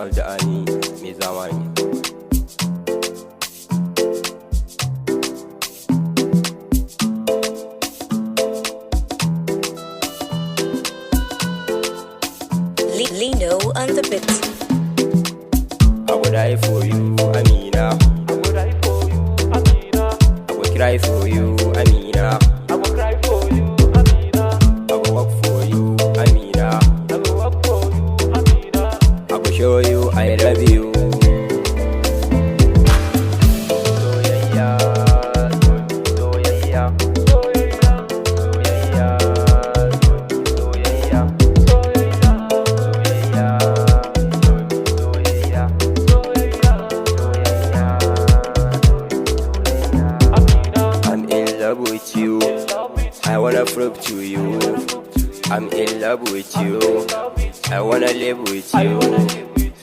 Abdani mai zamani. Lino on the beat. I would die for you, Amina. I will die for you, Amina. I would cry for you, Amina. I will cry for you, Amina. I would walk for you, Amina. I will walk for you, Amina. I would show you I love you. With you, I wanna prove to you I'm in love with you. I wanna live with you.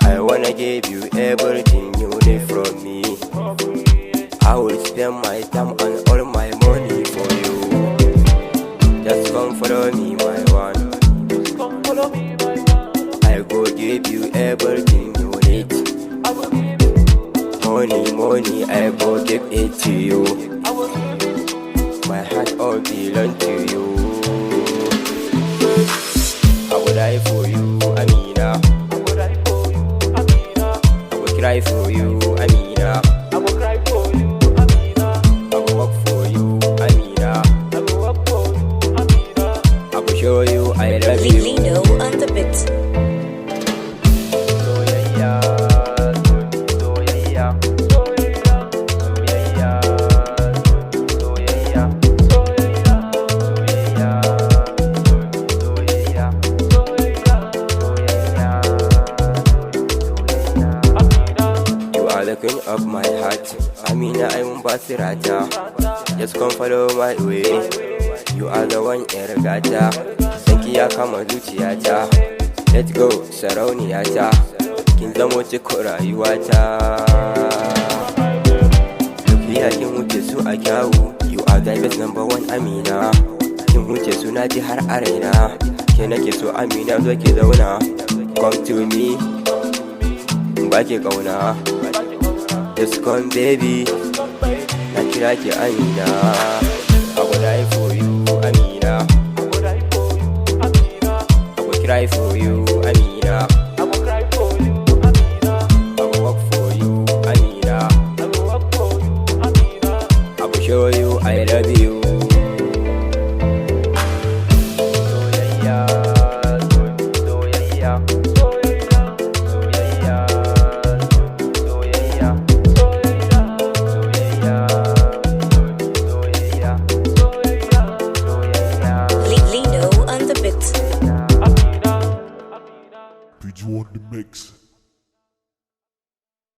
I wanna give you everything you need from me. I will spend my time and all my money for you. Just come follow me, my one. I go give you everything you need. Money, I go give it to you. My heart all belong to you. I will die for you, Amina. I will die for you, Amina. I will cry for you, Amina. I will cry for you, Amina. I will walk for you, Amina. I will walk for you, Amina. I will show you I love you. Lino on the beat. The queen of my heart, Amina, I'm Basirata. Just come follow my way. You are the one in regata. Sanki ya kama zuciyata. Let's go, sarauniyata. Kin zamo cikin rayuwata. Tafiya kin wuce su a kyawu. You are the best number one, Amina. Kin wuce su na ji har a raina. Ke nake so, Amina, zo ki zauna. Come to me, ba ki kauna. Just come, baby. Na kira ki Amina. I will die for you, Amina. I will die for you, Amina. I will cry for you, Amina. I will cry for you, Amina. I will walk for you, Amina. I will walk for you, Amina. I will show you I love you. Lino on the beat. Amina. Did you want the mix?